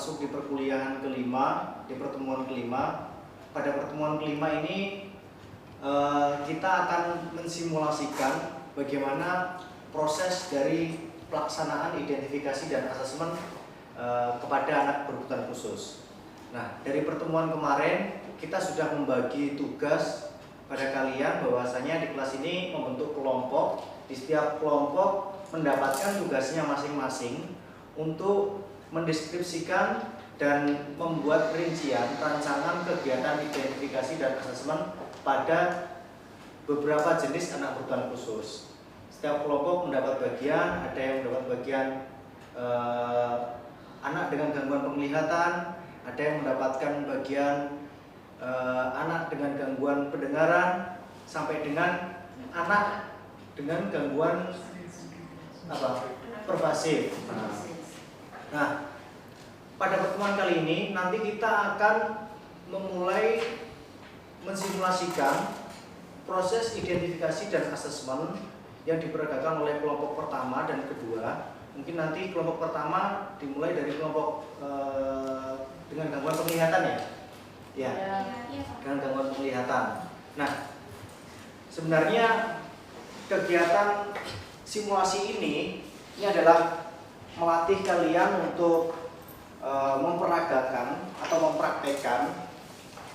masuk di perkuliahan kelima, di pertemuan kelima. Pada pertemuan kelima ini kita akan mensimulasikan bagaimana proses dari pelaksanaan identifikasi dan asesmen kepada anak berkebutuhan khusus. Nah, dari pertemuan kemarin kita sudah membagi tugas pada kalian bahwasanya di kelas ini membentuk kelompok. Di setiap kelompok mendapatkan tugasnya masing-masing untuk mendeskripsikan dan membuat rincian rancangan kegiatan identifikasi dan asesmen pada beberapa jenis anak berkebutuhan khusus. Setiap kelompok mendapat bagian, ada yang mendapat bagian anak dengan gangguan penglihatan, ada yang mendapatkan bagian anak dengan gangguan pendengaran, sampai dengan anak dengan gangguan pervasif. Nah, pada pertemuan kali ini nanti kita akan memulai mensimulasikan proses identifikasi dan asesmen yang diperagakan oleh kelompok pertama dan kedua. Mungkin nanti kelompok pertama dimulai dari kelompok dengan gangguan penglihatan ya, dengan gangguan penglihatan. Nah, sebenarnya kegiatan simulasi ini adalah melatih kalian untuk memperagakan atau mempraktekkan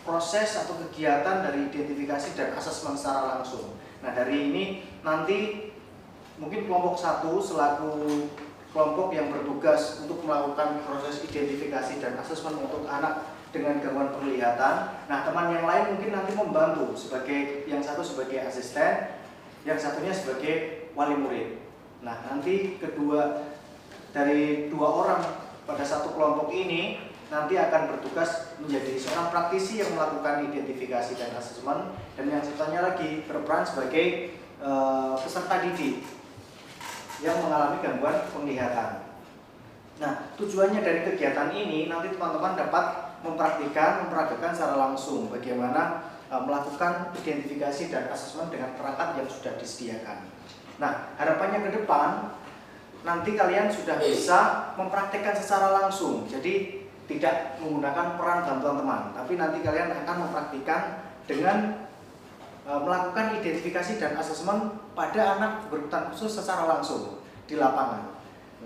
proses atau kegiatan dari identifikasi dan asesmen secara langsung. Nah, dari ini nanti mungkin kelompok 1 selaku kelompok yang bertugas untuk melakukan proses identifikasi dan asesmen untuk anak dengan gangguan penglihatan. Nah, teman yang lain mungkin nanti membantu sebagai yang satu sebagai asisten, yang satunya sebagai wali murid. Nah, nanti dari dua orang pada satu kelompok ini nanti akan bertugas menjadi seorang praktisi yang melakukan identifikasi dan asesmen, dan yang satunya lagi berperan sebagai peserta didik yang mengalami gangguan penglihatan. Nah, tujuannya dari kegiatan ini nanti teman-teman dapat memperagakan secara langsung bagaimana melakukan identifikasi dan asesmen dengan perangkat yang sudah disediakan. Nah, harapannya ke depan nanti kalian sudah bisa mempraktikkan secara langsung. Jadi tidak menggunakan peran bantuan teman, tapi nanti kalian akan mempraktikkan dengan melakukan identifikasi dan asesmen pada anak berkebutuhan khusus secara langsung di lapangan.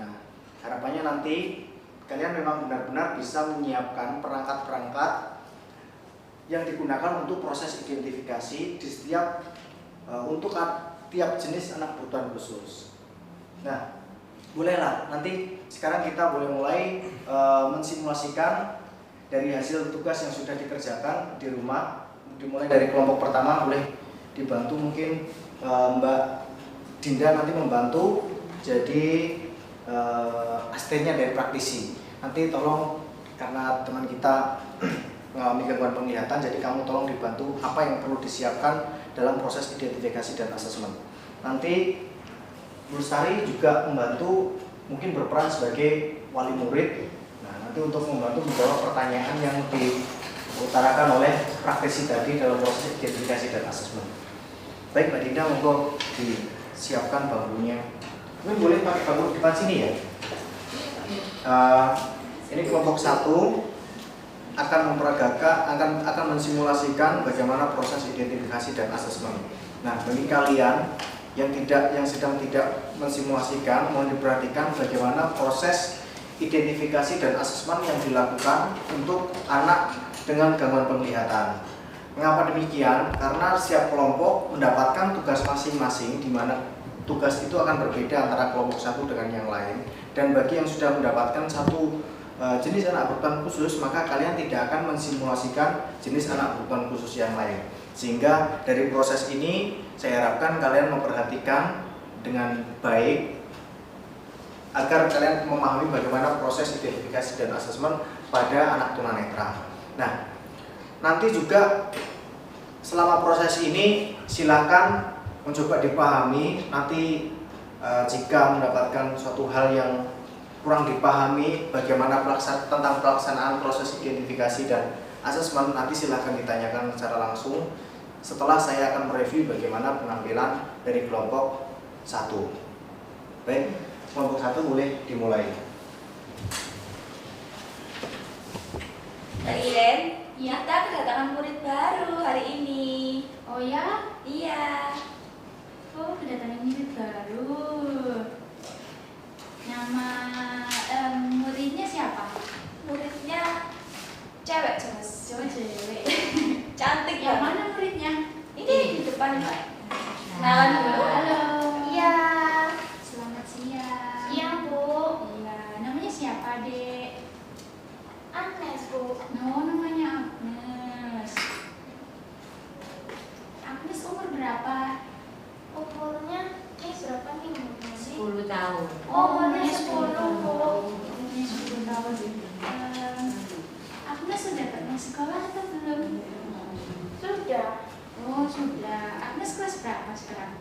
Nah, harapannya nanti kalian memang benar-benar bisa menyiapkan perangkat-perangkat yang digunakan untuk proses identifikasi di setiap untuk tiap jenis anak berkebutuhan khusus. Nah, bolehlah nanti sekarang kita boleh mulai mensimulasikan dari hasil tugas yang sudah dikerjakan di rumah. Dimulai dari kelompok pertama, boleh dibantu mungkin Mbak Dinda nanti membantu jadi asistennya dari praktisi. Nanti tolong, karena teman kita mengalami gangguan penglihatan, jadi kamu tolong dibantu apa yang perlu disiapkan dalam proses identifikasi dan asesmen. Nanti Bu Lestari juga membantu, mungkin berperan sebagai wali murid. Nah, nanti untuk membantu menjawab pertanyaan yang diutarakan oleh praktisi tadi dalam proses identifikasi dan asesmen. Baik, Mbak Dinda, monggo disiapkan bangkunya. Mungkin boleh pakai bangku depan sini ya. Ini kelompok 1 akan akan mensimulasikan bagaimana proses identifikasi dan asesmen. Nah, bagi kalian yang sedang tidak mensimulasikan, mohon diperhatikan bagaimana proses identifikasi dan asesmen yang dilakukan untuk anak dengan gangguan penglihatan. Mengapa demikian? Karena setiap kelompok mendapatkan tugas masing-masing, di mana tugas itu akan berbeda antara kelompok 1 dengan yang lain. Dan bagi yang sudah mendapatkan satu jenis anak berkebutuhan khusus, maka kalian tidak akan mensimulasikan jenis anak berkebutuhan khusus yang lain. Sehingga dari proses ini saya harapkan kalian memperhatikan dengan baik agar kalian memahami bagaimana proses identifikasi dan asesmen pada anak tunanetra. Nah, nanti juga selama proses ini silakan mencoba dipahami. Nanti jika mendapatkan suatu hal yang kurang dipahami bagaimana tentang pelaksanaan proses identifikasi dan asesmen, nanti silakan ditanyakan secara langsung setelah saya akan mereview bagaimana penampilan dari kelompok 1. Baik, kelompok 1 boleh dimulai. Mbak Iren, Iya. kita kedatangan murid baru hari ini. Oh ya? Iya. Oh, kedatangan murid baru. Nama muridnya siapa? Muridnya cewek jelas. Coba cewek. Cantik Yang banget. mana muridnya? Ini di depan Mbak. Nah, Kenalan dulu. halo. Iya. Selamat siang. Siang Bu. Iya, namanya siapa, Dek? Agnes Bu. No, namanya Agnes. Agnes umur berapa? Umurnya berapa nih umurnya sih? 10 tahun. Oh, umurnya 10 Bu. Umurnya 10 tahun. Agnes sudah pernah sekolah atau belum? Sudah. Oh, sudah. Agnes kelas berapa sekarang?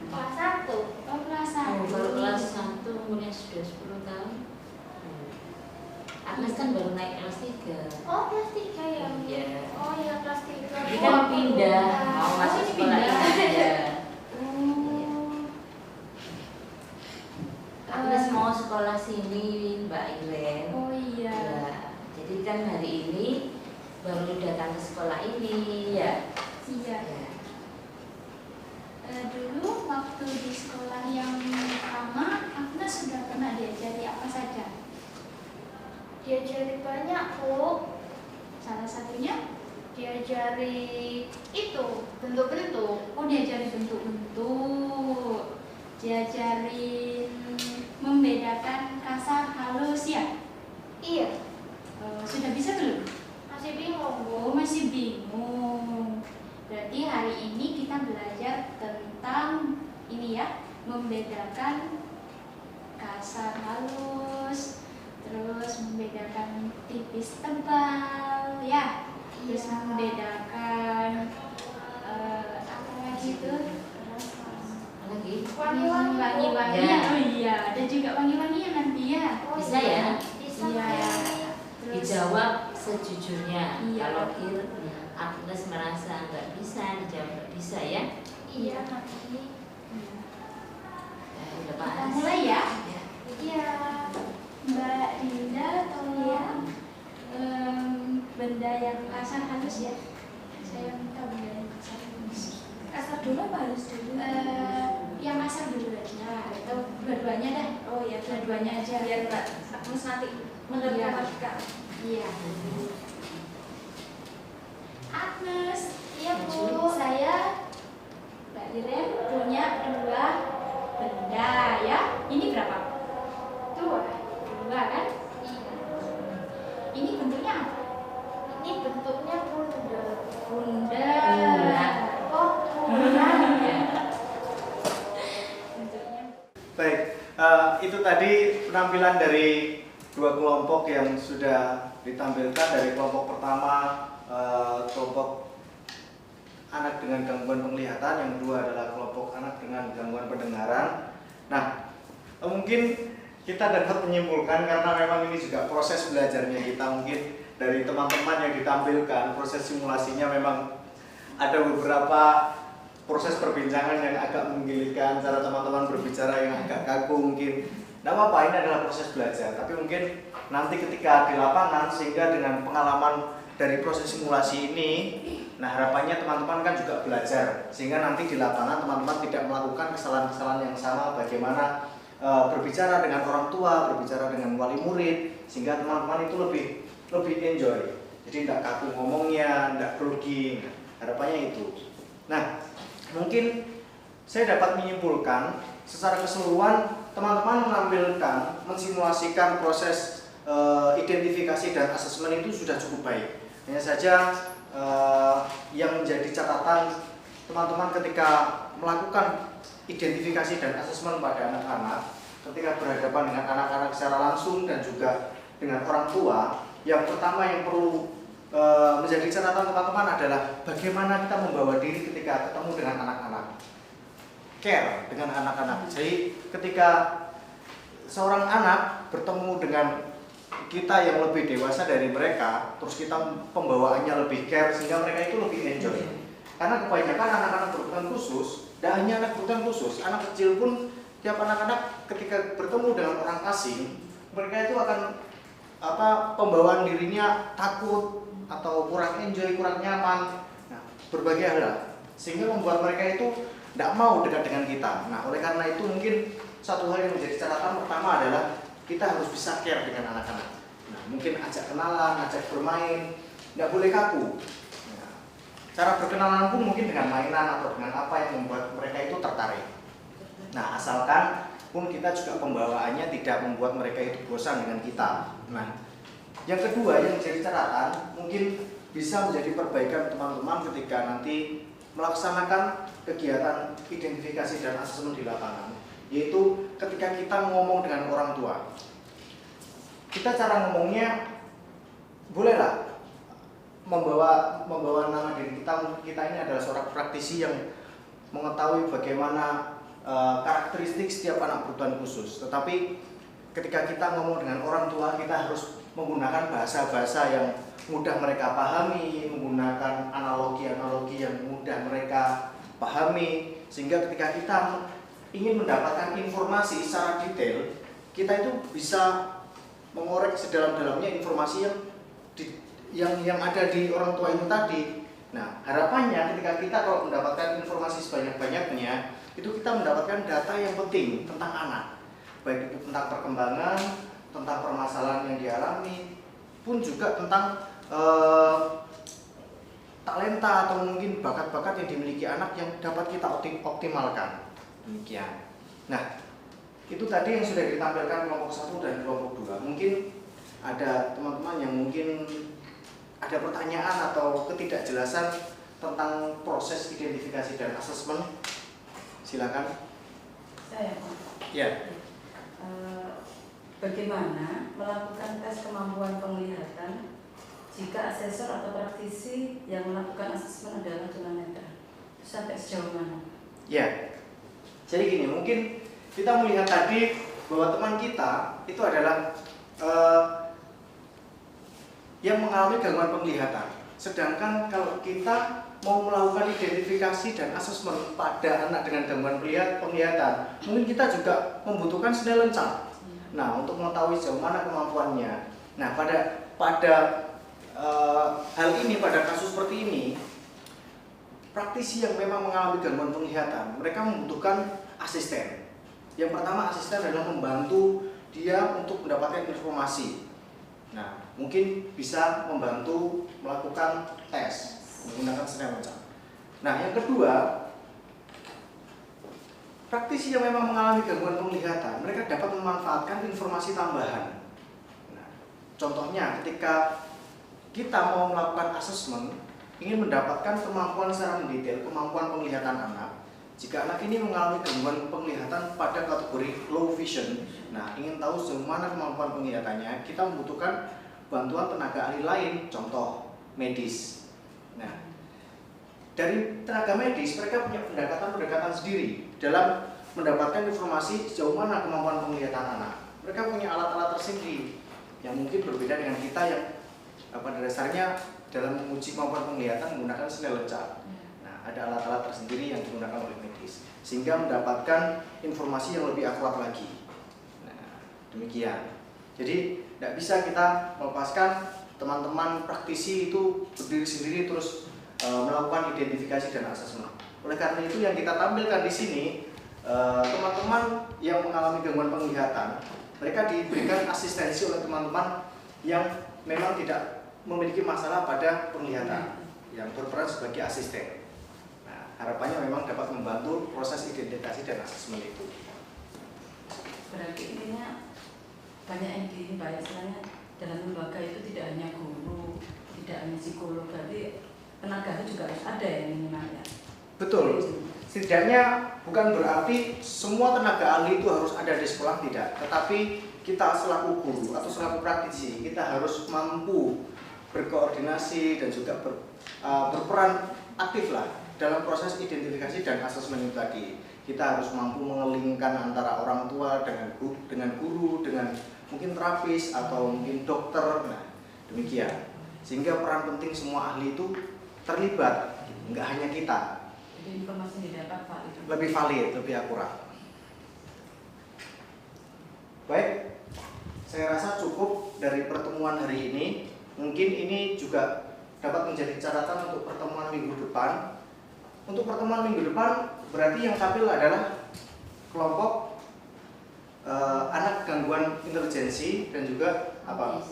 Kelas 1. Oh, kelas Oh, 1. baru kelas 1 umurnya sudah 10 tahun. Agnes kan baru naik kelas 3. Oh, kelas 3 ya? Bu? Iya. Oh iya, kelas 3. Jadi kan pindah, mau masuk ini sekolah pindah. ini. Iya. Oh. Agnes mau sekolah sini, Mbak Iren. Oh iya. Ya, jadi kan hari ini baru datang ke sekolah ini, ya. Iya. Ya. Dulu waktu di sekolah yang pertama, Agnes sudah pernah diajari apa saja? Diajari banyak Bu. Salah satunya, Diajari itu bentuk-bentuk. oh diajari bentuk-bentuk, diajarin membedakan kasar halus ya. Iya, Sudah bisa belum? masih bingung Bu. Oh masih bingung. Berarti hari ini kita belajar tentang ini ya, membedakan kasar halus, terus membedakan tipis tebal ya, terus Iya. membedakan apa lagi itu? Apa lagi? Wangi-wangi, Bu. Wangi-wangian. Ya. Oh iya, ada juga wangi-wangian nanti ya. Oh, Bisa iya. ya? Bisa Iya. ya. Terus Dijawab sejujurnya. Iya. Kalau Agnes merasa nggak bisa, dijawab nggak bisa ya. Iya nanti. Ya, udah kita Pak. mulai ya. Ya. Iya. Mbak Dinda tolong benda yang kasar halus ya. Saya minta benda yang kasar halus. Kasar dulu apa halus dulu? Yang kasar dulu aja atau dua-duanya dah. Oh iya, Dua-duanya aja. biar Mbak Agnes nanti menerka-nerka. Iya. Agnes, Iya Bu. saya Mbak Iren punya dua benda ya. Ini berapa? Dua. Dua kan? Iya. Ini bentuknya apa? Ini bentuknya bundar. Bundar. Oh, bundar. Ya. Bentuknya. Baik, itu tadi penampilan dari dua kelompok yang sudah ditampilkan. Dari kelompok pertama, kelompok anak dengan gangguan penglihatan, yang kedua adalah kelompok anak dengan gangguan pendengaran. Nah, mungkin kita dapat menyimpulkan, karena memang ini juga proses belajarnya kita, mungkin dari teman-teman yang ditampilkan, proses simulasinya memang ada beberapa proses perbincangan yang agak menggelikan, cara teman-teman berbicara yang agak kaku mungkin. Tidak apa-apa, ini adalah proses belajar, tapi mungkin nanti ketika di lapangan, sehingga dengan pengalaman dari proses simulasi ini, nah harapannya teman-teman kan juga belajar, sehingga nanti di lapangan teman-teman tidak melakukan kesalahan-kesalahan yang sama, bagaimana berbicara dengan orang tua, berbicara dengan wali murid, sehingga teman-teman itu lebih enjoy. Jadi tidak kaku ngomongnya, tidak grogi, harapannya itu. Nah, mungkin saya dapat menyimpulkan secara keseluruhan teman-teman menampilkan, mensimulasikan proses identifikasi dan asesmen itu sudah cukup baik. Hanya saja yang menjadi catatan teman-teman ketika melakukan identifikasi dan asesmen pada anak-anak, ketika berhadapan dengan anak-anak secara langsung dan juga dengan orang tua, yang pertama yang perlu menjadi catatan teman-teman adalah bagaimana kita membawa diri ketika ketemu dengan anak-anak, care dengan anak-anak. Jadi ketika seorang anak bertemu dengan kita yang lebih dewasa dari mereka, terus kita pembawaannya lebih care, sehingga mereka itu lebih enjoy. Karena kebanyakan anak-anak berkebutuhan khusus, tidak hanya anak berkebutuhan khusus, anak kecil pun, tiap anak-anak ketika bertemu dengan orang asing, mereka itu akan pembawaan dirinya takut atau kurang enjoy, kurang nyaman, nah berbagai hal, sehingga membuat mereka itu tidak mau dekat dengan kita. Nah oleh karena itu mungkin satu hal yang menjadi catatan pertama adalah kita harus bisa care dengan anak-anak. Nah mungkin ajak kenalan, ajak bermain, tidak boleh kaku. Nah, cara berkenalan pun mungkin dengan mainan atau dengan apa yang membuat mereka itu tertarik. Nah asalkan pun kita juga pembawaannya tidak membuat mereka itu bosan dengan kita. Nah, yang kedua yang menjadi catatan mungkin bisa menjadi perbaikan teman-teman ketika nanti melaksanakan kegiatan identifikasi dan asesmen di lapangan, yaitu ketika kita ngomong dengan orang tua. Kita cara ngomongnya bolehlah membawa nama diri kita ini adalah seorang praktisi yang mengetahui bagaimana karakteristik setiap anak berkebutuhan khusus. Tetapi ketika kita ngomong dengan orang tua, kita harus menggunakan bahasa-bahasa yang mudah mereka pahami, menggunakan analogi-analogi yang mudah mereka pahami, sehingga ketika kita ingin mendapatkan informasi secara detail, kita itu bisa mengorek sedalam-dalamnya informasi yang ada di orang tua itu tadi. Nah, harapannya ketika kita kalau mendapatkan informasi sebanyak-banyaknya, itu kita mendapatkan data yang penting tentang anak, baik itu tentang perkembangan, tentang permasalahan yang dialami, pun juga tentang talenta atau mungkin bakat-bakat yang dimiliki anak yang dapat kita optimalkan. Demikian. Nah, itu tadi yang sudah ditampilkan kelompok 1 dan kelompok 2. Mungkin ada teman-teman yang mungkin ada pertanyaan atau ketidakjelasan tentang proses identifikasi dan asesmen. Silakan. Saya, Pak. Ya. Bagaimana melakukan tes kemampuan penglihatan jika asesor atau praktisi yang melakukan asesmen adalah tunanetra? Sampai sejauh mana? Ya. Jadi gini, mungkin kita melihat tadi bahwa teman kita itu adalah yang mengalami gangguan penglihatan. Sedangkan kalau kita mau melakukan identifikasi dan asesmen pada anak dengan gangguan penglihatan, mungkin kita juga membutuhkan snellen-chart. Nah, untuk mengetahui sejauh mana kemampuannya. Nah, pada hal ini, pada kasus seperti ini, praktisi yang memang mengalami gangguan penglihatan, mereka membutuhkan asisten. Yang pertama, asisten adalah membantu dia untuk mendapatkan informasi. Nah, mungkin bisa membantu melakukan tes menggunakan snellen-chart. Nah, yang kedua, praktisi yang memang mengalami gangguan penglihatan, mereka dapat memanfaatkan informasi tambahan. Nah, contohnya ketika kita mau melakukan asesmen, ingin mendapatkan kemampuan secara mendetail kemampuan penglihatan anak. Jika anak ini mengalami gangguan penglihatan pada kategori low vision, nah ingin tahu sejauh mana kemampuan penglihatannya, kita membutuhkan bantuan tenaga ahli lain, contoh medis. Nah, dari tenaga medis mereka punya pendekatan sendiri dalam mendapatkan informasi sejauh mana kemampuan penglihatan anak. Mereka punya alat-alat tersendiri yang mungkin berbeda dengan kita yang pada dasarnya dalam menguji kemampuan penglihatan menggunakan snellen-chart. Nah, ada alat-alat tersendiri yang digunakan oleh medis sehingga mendapatkan informasi yang lebih akurat lagi. Nah, demikian. Jadi tidak bisa kita melepaskan teman-teman praktisi itu berdiri sendiri terus melakukan identifikasi dan asesmen. Oleh karena itu yang kita tampilkan di sini, teman-teman yang mengalami gangguan penglihatan, mereka diberikan asistensi oleh teman-teman yang memang tidak memiliki masalah pada penglihatan, yang berperan sebagai asisten. Nah, harapannya memang dapat membantu proses identifikasi dan asesmen itu. Berarti intinya banyak yang banyak istilahnya dalam lembaga itu tidak hanya guru, tidak hanya psikolog, berarti tenaga juga harus ada ya minimal ya. Betul. Setidaknya bukan berarti semua tenaga ahli itu harus ada di sekolah, tidak. Tetapi kita selaku guru atau selaku praktisi, kita harus mampu berkoordinasi dan juga berperan aktif lah dalam proses identifikasi dan asesmen itu tadi. Kita harus mampu mengelingkan antara orang tua dengan guru, dengan mungkin terapis atau mungkin dokter. Nah, demikian. Sehingga peran penting semua ahli itu terlibat, nggak hanya kita. Jadi informasi yang didapat valid. Lebih valid, lebih akurat. Baik, saya rasa cukup dari pertemuan hari ini. Mungkin ini juga dapat menjadi catatan untuk pertemuan minggu depan. Untuk pertemuan minggu depan berarti yang tampil adalah kelompok anak gangguan intelijensi dan juga apa?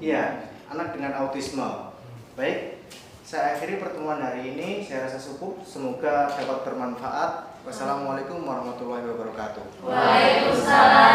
Iya, anak dengan autisme. Baik, saya akhiri pertemuan hari ini. Saya rasa cukup. Semoga dapat bermanfaat. Wassalamualaikum warahmatullahi wabarakatuh. Waalaikumsalam.